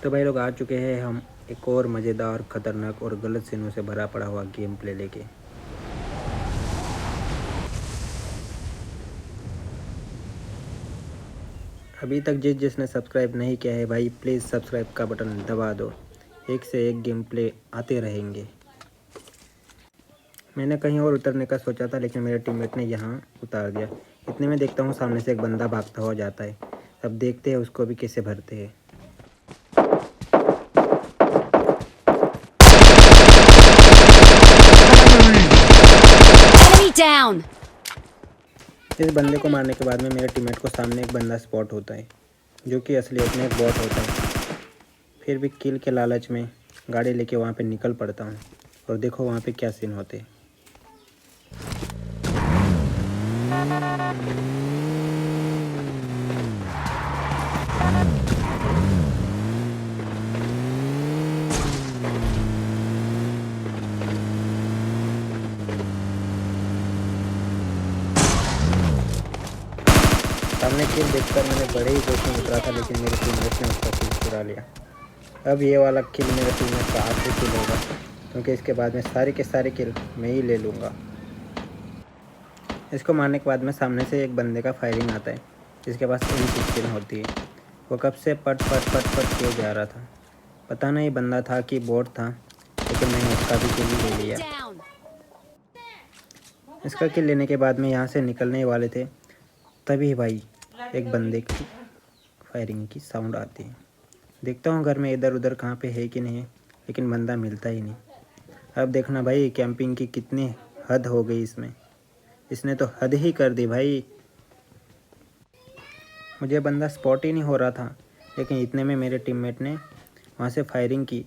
तो भाई लोग आ चुके हैं हम एक और मज़ेदार, ख़तरनाक और गलत सीनों से भरा पड़ा हुआ गेम प्ले लेके। अभी तक जिसने सब्सक्राइब नहीं किया है भाई, प्लीज़ सब्सक्राइब का बटन दबा दो। एक से एक गेम प्ले आते रहेंगे। मैंने कहीं और उतरने का सोचा था, लेकिन मेरे टीममेट ने यहाँ उतार दिया। इतने में देखता हूँ सामने से एक बंदा भागता हुआ जाता है। अब देखते हैं उसको भी कैसे भरते हैं। Down. इस बंदे को मारने के बाद में मेरे टीममेट को सामने एक बंदा स्पॉट होता है, जो कि असलियत में एक बॉट होता है। फिर भी किल के लालच में गाड़ी लेके वहाँ पे निकल पड़ता हूँ, और देखो वहाँ पे क्या सीन होते हैं। सामने किल देखकर मैंने बड़े ही जोश में उतरा था, लेकिन मेरे टीममेट ने उसका किल चुरा लिया। अब ये वाला किल मेरे टीममेट का आखिरी किल होगा, क्योंकि इसके बाद में सारे के सारे किल मैं ही ले लूँगा। इसको मारने के बाद में सामने से एक बंदे का फायरिंग आता है, जिसके पास M16 होती है। वो कब से पट पट पट पट किए जा रहा था, पता नहीं बंदा था कि बॉट था, लेकिन मैंने उसका भी किल ले लिया। इसका किल लेने के बाद में यहाँ से निकलने वाले थे, तभी भाई एक बंदे की फायरिंग की साउंड आती है। देखता हूँ घर में इधर उधर कहाँ पे है कि नहीं है, लेकिन बंदा मिलता ही नहीं। अब देखना भाई कैंपिंग की कितनी हद हो गई इसने तो हद ही कर दी भाई। मुझे बंदा स्पॉट ही नहीं हो रहा था, लेकिन इतने में मेरे टीममेट ने वहाँ से फायरिंग की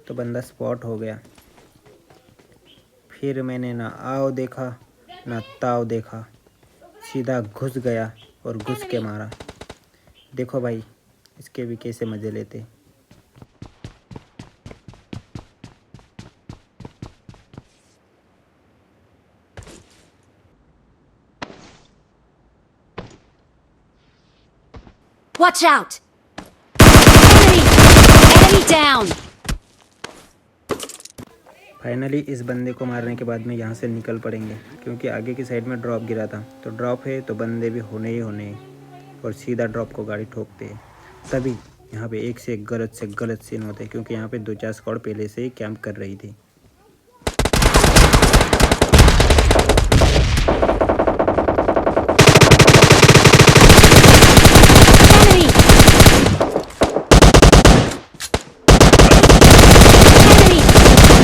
तो बंदा स्पॉट हो गया। फिर मैंने ना आओ देखा ना ताव देखा, सीधा घुस गया और घुस के मारा। देखो भाई इसके भी कैसे मज़े लेते। Watch out! Enemy down! Finally इस बंदे को मारने के बाद में यहाँ से निकल पड़ेंगे, क्योंकि आगे की साइड में ड्रॉप गिरा था, तो ड्रॉप है तो बंदे भी होने ही होने, और सीधा ड्रॉप को गाड़ी ठोकते हैं। तभी यहाँ पे एक से गलत सीन होते हैं, क्योंकि यहाँ पे 2-4 स्क्वाड पहले से ही कैंप कर रही थी।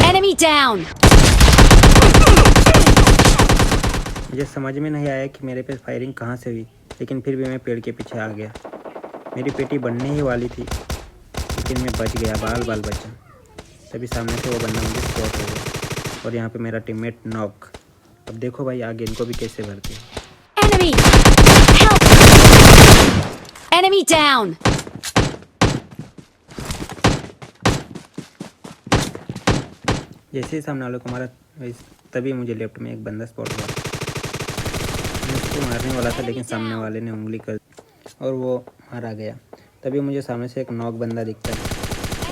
Enemy down! मुझे समझ में नहीं आया कि मेरे पे फायरिंग कहाँ से हुई, लेकिन फिर भी मैं पेड़ के पीछे आ गया। मेरी पेटी बनने ही वाली थी, लेकिन मैं बच गया, बाल बचा। तभी सामने से वो बंदा मुझे स्पॉट हो गया, और यहाँ पे मेरा टीममेट नॉक। अब देखो भाई आगे इनको भी कैसे भरते हैं। Enemy! Help! Enemy down! जैसे ही सामने वालों को मारा, तभी मुझे लेफ्ट में एक बंदा स्पॉट हुआ। मैं उसको मारने वाला था, लेकिन सामने वाले ने उंगली कर और वो मारा गया। तभी मुझे सामने से एक नॉक बंदा दिखता है,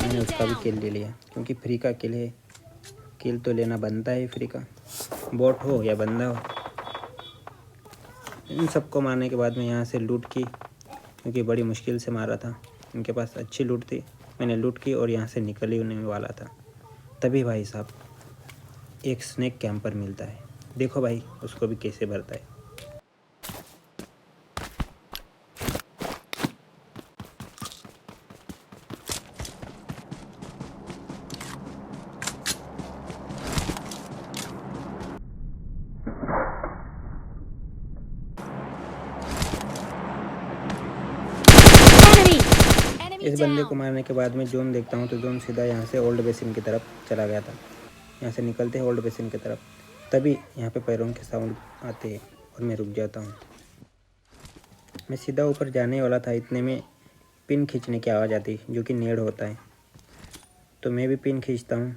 मैंने उसका भी किल ले लिया, क्योंकि फ्री का किल है, किल तो लेना बनता है फ्री का, बॉट हो या बंदा हो। इन सबको मारने के बाद में यहाँ से लूट की, क्योंकि बड़ी मुश्किल से मारा था, इनके पास अच्छी लूट थी। मैंने लूट की और यहाँ से निकल ही होने वाला था, तभी भाई साहब एक स्नेक कैंपर मिलता है। देखो भाई उसको भी कैसे भरता है। इस बंदे को मारने के बाद में जोन देखता हूँ, तो जोन सीधा यहाँ से ओल्ड बेसिन की तरफ चला गया था। यहाँ से निकलते हैं ओल्ड बेसिन की तरफ, तभी यहाँ पे पैरों के साउंड आते हैं और मैं रुक जाता हूँ। मैं सीधा ऊपर जाने वाला था, इतने में पिन खींचने की आवाज़ आती है, जो कि नेड होता है। तो मैं भी पिन खींचता हूँ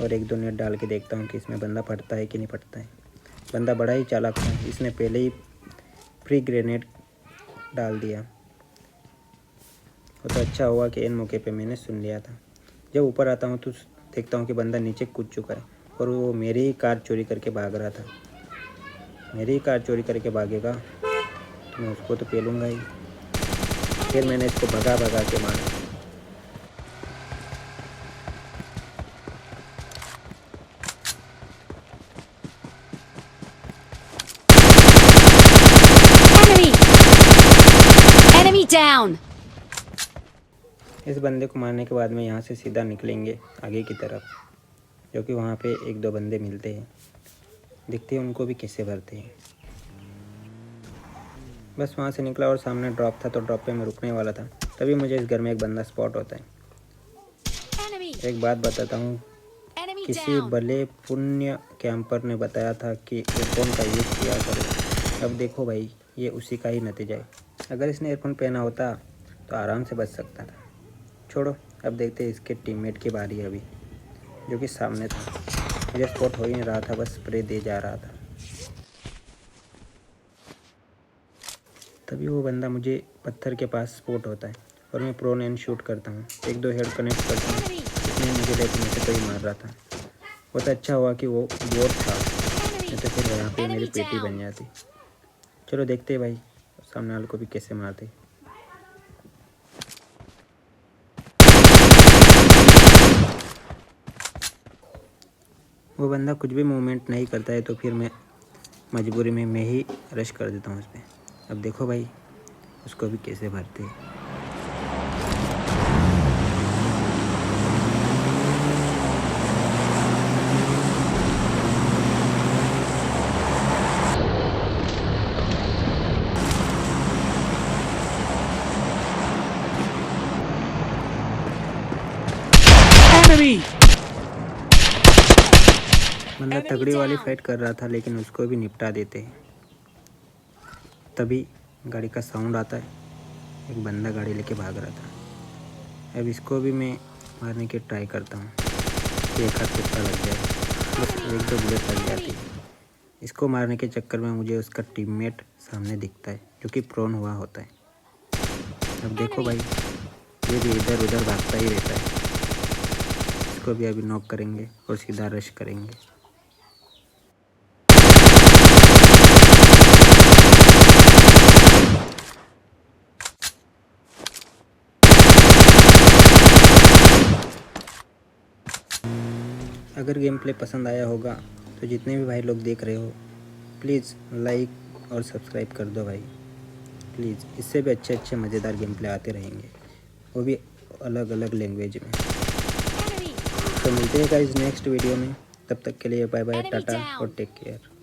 और 1-2 नेट डाल के देखता हूँ कि इसमें बंदा फटता है कि नहीं फटता है। बंदा बड़ा ही चालाक था, इसने पहले ही फ्री ग्रेनेड डाल दिया। वो तो अच्छा हुआ कि इन मौके पे मैंने सुन लिया था। जब ऊपर आता हूँ तो देखता हूँ कि बंदा नीचे कूद चुका है और वो मेरी ही कार चोरी करके भाग रहा था। मेरी ही कार चोरी करके भागेगा तो मैं उसको तो पेलूँगा ही। फिर मैंने इसको भगा भगा के मारा। Enemy! Enemy down! इस बंदे को मारने के बाद में यहाँ से सीधा निकलेंगे आगे की तरफ, जो कि वहाँ पे एक दो बंदे मिलते हैं। देखते हैं उनको भी कैसे भरते हैं। बस वहाँ से निकला और सामने ड्रॉप था तो ड्रॉप पे मैं रुकने वाला था, तभी मुझे इस घर में एक बंदा स्पॉट होता है। Enemy! एक बात बताता हूँ, Enemy किसी down! भले पुण्य कैंपर ने बताया था कि एयरफोन का यूज़ किया करो। अब देखो भाई, ये उसी का ही नतीजा है। अगर इसने एयरफोन पहना होता तो आराम से बच सकता था। छोड़ो, अब देखते हैं इसके टीममेट की बारी है अभी, जो कि सामने था। मुझे स्पॉट हो ही नहीं रहा था, बस स्प्रे दे जा रहा था। तभी वो बंदा मुझे पत्थर के पास स्पॉट होता है और मैं प्रोन एंड शूट करता हूँ। एक दो हेड कनेक्ट करता हूँ। इसने मुझे लेकिन मुझे कोई मार रहा था। बहुत अच्छा हुआ कि वो बोट था, नहीं तो फिर यहाँ पे मेरी पेटी बन जाती। चलो देखते हैं भाई सामने वाले को भी कैसे मारते। वो बंदा कुछ भी मूवमेंट नहीं करता है तो फिर मैं मजबूरी में मैं ही रश कर देता हूँ उस पर। अब देखो भाई उसको भी कैसे भरते हैं। Enemy! बंदा तगड़ी वाली फाइट कर रहा था लेकिन उसको भी निपटा देते हैं। तभी गाड़ी का साउंड आता है, एक बंदा गाड़ी लेके भाग रहा था। अब इसको भी मैं मारने की ट्राई करता हूँ, एक हाथ तुक्का लग जाए, बस एक दो बुलेट लग जाती है। इसको मारने के चक्कर में मुझे उसका टीममेट सामने दिखता है जो कि प्रोन हुआ होता है। अब देखो भाई, ये भी इधर उधर भागता ही रहता है। इसको भी अभी नॉक करेंगे और सीधा रश करेंगे। अगर गेम प्ले पसंद आया होगा तो जितने भी भाई लोग देख रहे हो प्लीज़ लाइक और सब्सक्राइब कर दो भाई प्लीज़। इससे भी अच्छे अच्छे मज़ेदार गेम प्ले आते रहेंगे, वो भी अलग अलग लैंग्वेज में। तो मिलते हैं गाइस नेक्स्ट वीडियो में, तब तक के लिए बाय बाय, टाटा और टेक केयर।